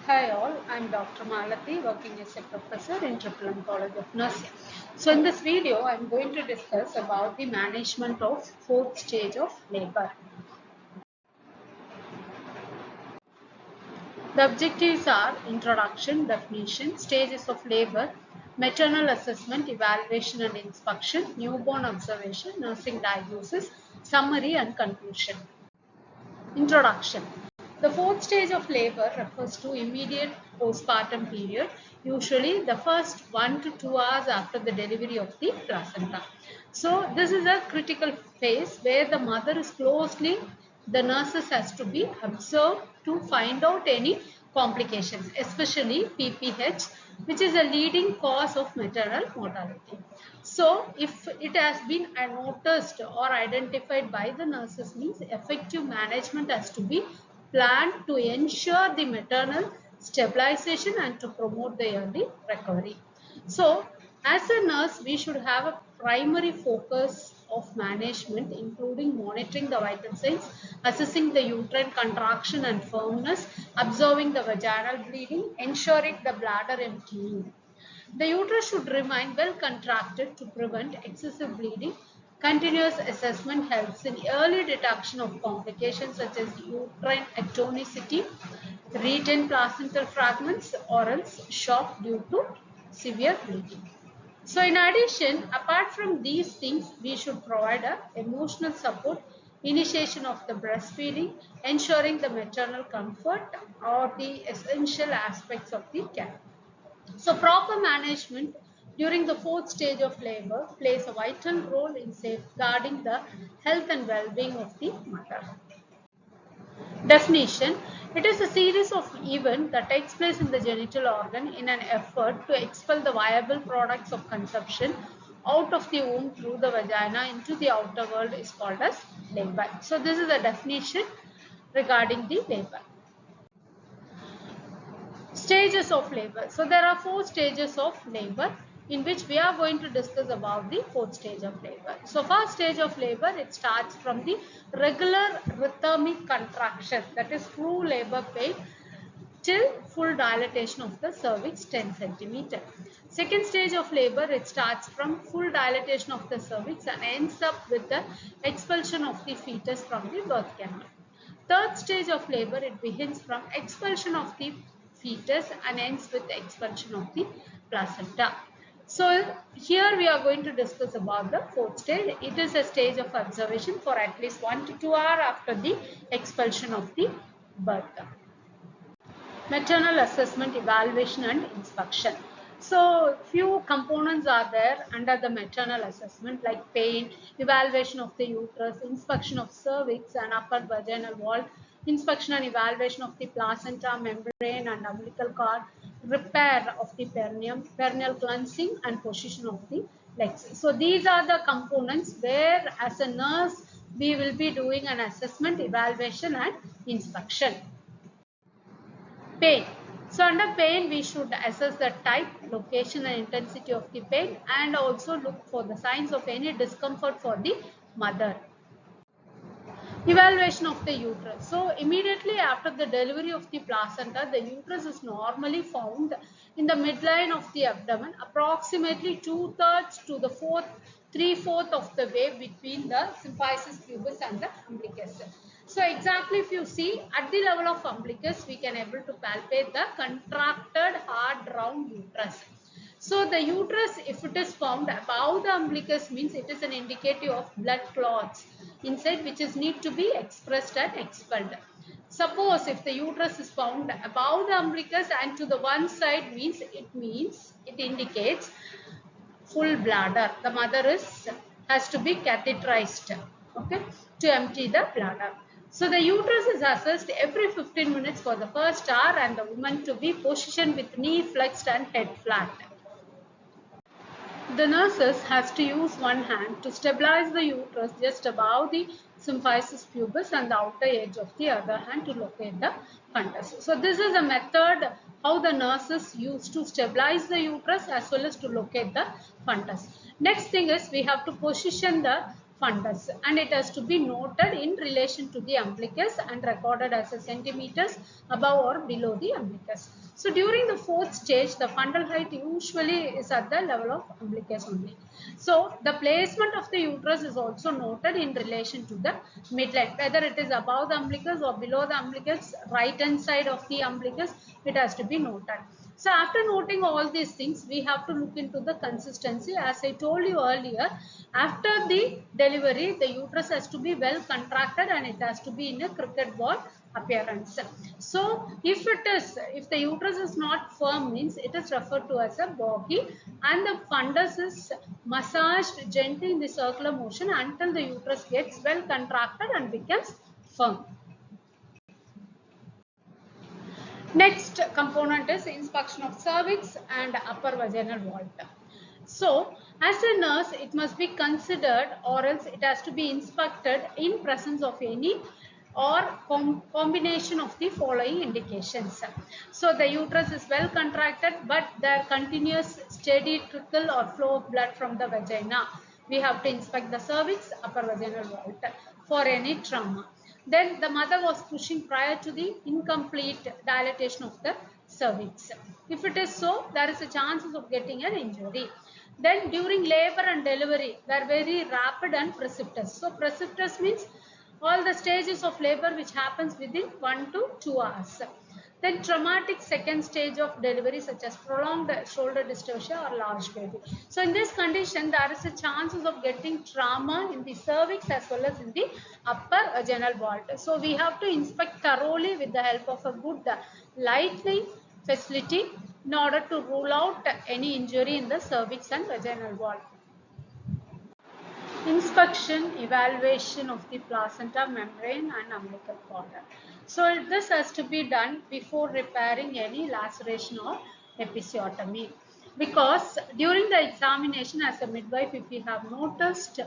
Hi all, I'm Dr. Malati, working as a professor in Tripoli College of Nursing. So in this video, I'm going to discuss about the management of fourth stage of labor. The objectives are introduction, definition, stages of labor, maternal assessment, evaluation and inspection, newborn observation, nursing diagnosis, summary and conclusion. Introduction. The fourth stage of labor refers to immediate postpartum period, usually the first 1 to 2 hours after the delivery of the placenta. So this is a critical phase where the mother is the nurses has to be observed to find out any complications, especially PPH, which is a leading cause of maternal mortality. So, if it has been noticed or identified by the nurses, means effective management has to be planned to ensure the maternal stabilization and to promote the early recovery. So, as a nurse, we should have a primary focus of management, including monitoring the vital signs, assessing the uterine contraction and firmness, observing the vaginal bleeding, ensuring the bladder emptying. The uterus should remain well contracted to prevent excessive bleeding. Continuous assessment helps in early detection of complications such as uterine atonicity, retained placental fragments, or else shock due to severe bleeding. So in addition, apart from these things, we should provide a emotional support, initiation of the breastfeeding, ensuring the maternal comfort are the essential aspects of the care. So proper management during the fourth stage of labor plays a vital role in safeguarding the health and well-being of the mother. Definition. It is a series of events that takes place in the genital organ in an effort to expel the viable products of conception out of the womb through the vagina into the outer world is called as labor. So this is the definition regarding the labor. Stages of labor. So there are 4 stages of labor in which we are going to discuss about the 4th stage of labor. So first stage of labor, it starts from the regular rhythmic contraction, that is true labor pain, till full dilatation of the cervix 10 centimeter. Second stage of labor, it starts from full dilatation of the cervix and ends up with the expulsion of the fetus from the birth canal. Third stage of labor, it begins from expulsion of the fetus and ends with the expulsion of the placenta. So here we are going to discuss about the fourth stage. It is a stage of observation for at least 1 to 2 hours after the expulsion of the birth. Maternal assessment, evaluation and inspection. So few components are there under the maternal assessment like pain, evaluation of the uterus, inspection of cervix and upper vaginal wall, inspection and evaluation of the placenta, membrane and umbilical cord, repair of the perineum, perineal cleansing and position of the legs. So these are the components where as a nurse we will be doing an assessment, evaluation and inspection. Pain. So under pain, we should assess the type, location and intensity of the pain and also look for the signs of any discomfort for the mother. Evaluation of the uterus. So immediately after the delivery of the placenta, the uterus is normally found in the midline of the abdomen, approximately 2/3 to the 3/4 of the way between the symphysis pubis and the umbilicus. So exactly if you see at the level of umbilicus, we can able to palpate the contracted hard round uterus. So the uterus, if it is found above the umbilicus, means it is an indicative of blood clots inside which is need to be expressed and expelled. Suppose if the uterus is found above the umbilicus and to the one side, means it indicates full bladder. The mother has to be catheterized, okay, to empty the bladder. So the uterus is assessed every 15 minutes for the first hour and the woman to be positioned with knee flexed and head flat. The nurses has to use one hand to stabilize the uterus just above the symphysis pubis and the outer edge of the other hand to locate the fundus. So this is a method how the nurses use to stabilize the uterus as well as to locate the fundus. Next thing is we have to position the fundus, and it has to be noted in relation to the umbilicus and recorded as a centimeters above or below the umbilicus. So during the fourth stage, the fundal height usually is at the level of umbilicus only. So the placement of the uterus is also noted in relation to the midline, whether it is above the umbilicus or below the umbilicus, right hand side of the umbilicus, it has to be noted. So after noting all these things, we have to look into the consistency. As I told you earlier, after the delivery, the uterus has to be well contracted and it has to be in a cricket ball appearance. So if the uterus is not firm, means it is referred to as a boggy, and the fundus is massaged gently in the circular motion until the uterus gets well contracted and becomes firm. Next component is inspection of cervix and upper vaginal vault. So, as a nurse, it must be considered, or else it has to be inspected in presence of any or combination of the following indications. So, the uterus is well contracted, but there continuous steady trickle or flow of blood from the vagina. We have to inspect the cervix, upper vaginal vault for any trauma. Then the mother was pushing prior to the incomplete dilatation of the cervix. If it is so, there is a chances of getting an injury. Then during labor and delivery were very rapid and precipitous. So precipitous means all the stages of labor which happens within 1 to 2 hours. Then traumatic second stage of delivery, such as prolonged shoulder dystocia or large baby. So in this condition, there is a chances of getting trauma in the cervix as well as in the upper vaginal vault. So we have to inspect thoroughly with the help of a good lightning facility in order to rule out any injury in the cervix and vaginal wall. Inspection, evaluation of the placenta membrane and umbilical cord. So this has to be done before repairing any laceration or episiotomy, because during the examination as a midwife, if we have noticed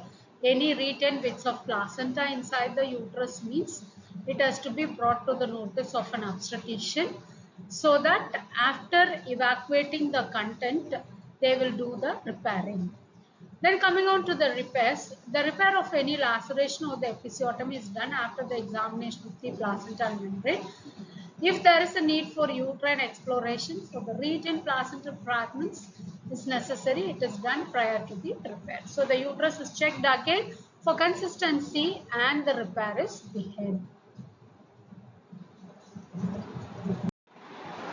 any retained bits of placenta inside the uterus, means it has to be brought to the notice of an obstetrician, so that after evacuating the content, they will do the repairing. Then coming on to the repairs, the repair of any laceration or the episiotomy is done after the examination of the placental membrane. If there is a need for uterine exploration, so the retained placental fragments is necessary, it is done prior to the repair. So the uterus is checked again for consistency and the repair is beheaded.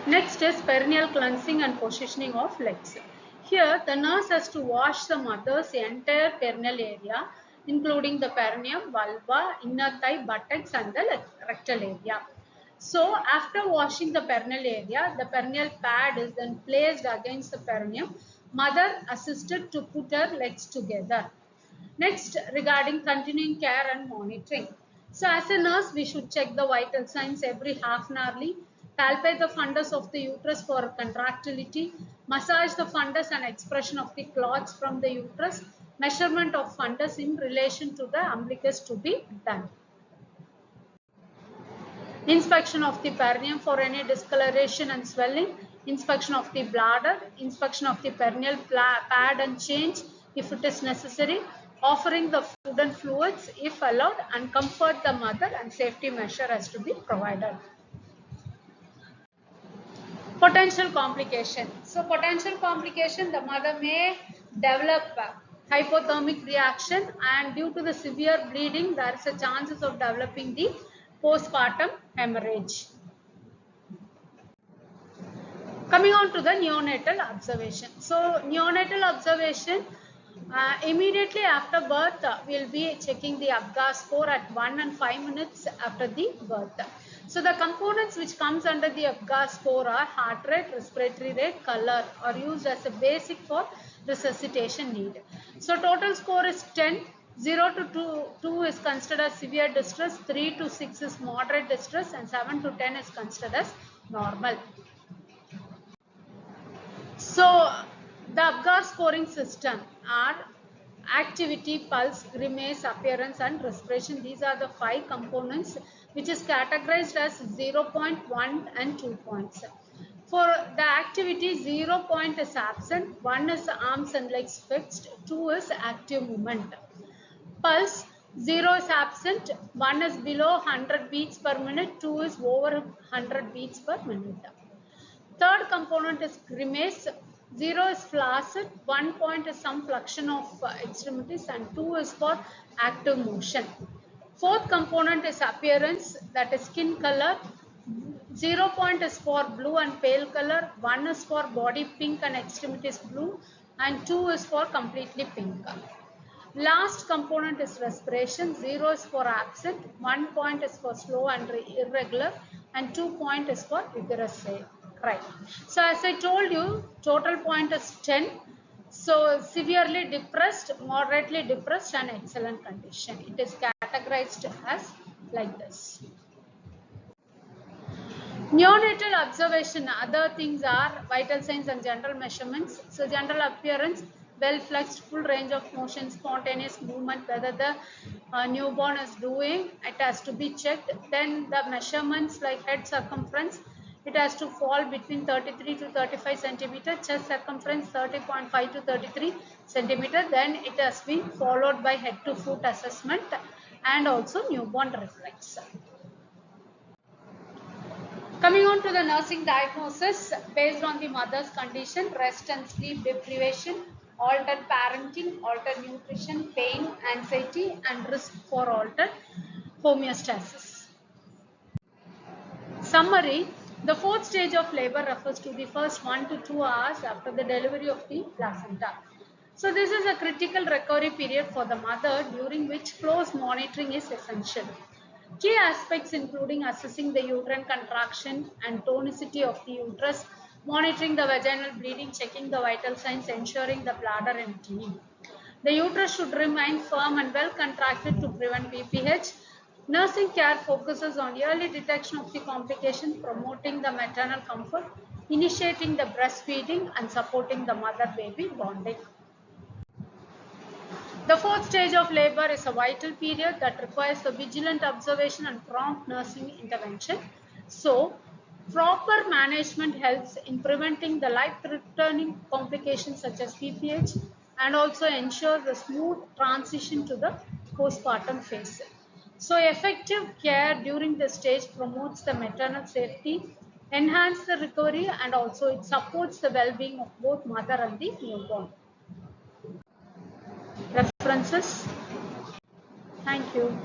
Next is perineal cleansing and positioning of legs. Here, the nurse has to wash the mother's entire perineal area, including the perineum, vulva, inner thigh, buttocks, and the rectal area. So, after washing the perineal area, the perineal pad is then placed against the perineum. Mother assisted to put her legs together. Next, regarding continuing care and monitoring. So as a nurse, we should check the vital signs every half an hourly, palpate the fundus of the uterus for contractility, massage the fundus and expression of the clots from the uterus, measurement of fundus in relation to the umbilicus to be done. Inspection of the perineum for any discoloration and swelling, inspection of the bladder, inspection of the perineal pad and change if it is necessary, offering the food and fluids if allowed, and comfort the mother, and safety measure has to be provided. Potential complication. So potential complication, the mother may develop hypothermic reaction, and due to the severe bleeding, there is a chances of developing the postpartum hemorrhage. Coming on to the neonatal observation. So neonatal observation, immediately after birth, we'll be checking the Apgar score at 1 and 5 minutes after the birth. So the components which comes under the Apgar score are heart rate, respiratory rate, color, are used as a basic for resuscitation need. So total score is 10. 0 to 2 is considered as severe distress, 3 to 6 is moderate distress, and 7 to 10 is considered as normal. So the Apgar scoring system are activity, pulse, grimace, appearance, and respiration. These are the 5 components which is categorized as 0.1 and 2 points. For the activity, 0 point is absent, 1 is arms and legs fixed, 2 is active movement. Pulse, 0 is absent, 1 is below 100 beats per minute, 2 is over 100 beats per minute. Third component is grimace. 0 is flaccid, 1 point is some flexion of extremities, and 2 is for active motion. Fourth component is appearance, that is skin color. 0 point is for blue and pale color, 1 is for body pink and extremities blue, and 2 is for completely pink. Last component is respiration. 0 is for absent, 1 point is for slow and irregular, and 2 point is for vigorous cry. So as I told you, total point is 10. So severely depressed, moderately depressed, and excellent condition. It is categorized as like this. Neonatal observation, other things are vital signs and general measurements. So general appearance, well flexed, full range of motion, spontaneous movement, whether the newborn is doing, it has to be checked. Then the measurements like head circumference, it has to fall between 33 to 35 centimeter, chest circumference 30.5 to 33 centimeter. Then it has been followed by head to foot assessment and also newborn reflex. Coming on to the nursing diagnosis, based on the mother's condition, rest and sleep deprivation, altered parenting, altered nutrition, pain, anxiety, and risk for altered homeostasis. Summary, the fourth stage of labor refers to the first 1 to 2 hours after the delivery of the placenta. So this is a critical recovery period for the mother, during which close monitoring is essential. Key aspects including assessing the uterine contraction and tonicity of the uterus, monitoring the vaginal bleeding, checking the vital signs, ensuring the bladder emptying. The uterus should remain firm and well contracted to prevent BPH. Nursing care focuses on early detection of the complication, promoting the maternal comfort, initiating the breastfeeding, and supporting the mother-baby bonding. The fourth stage of labor is a vital period that requires the vigilant observation and prompt nursing intervention. So, proper management helps in preventing the life-threatening complications such as BPH and also ensures a smooth transition to the postpartum phase. So, effective care during this stage promotes the maternal safety, enhances the recovery, and also it supports the well-being of both mother and the newborn. References. Thank you.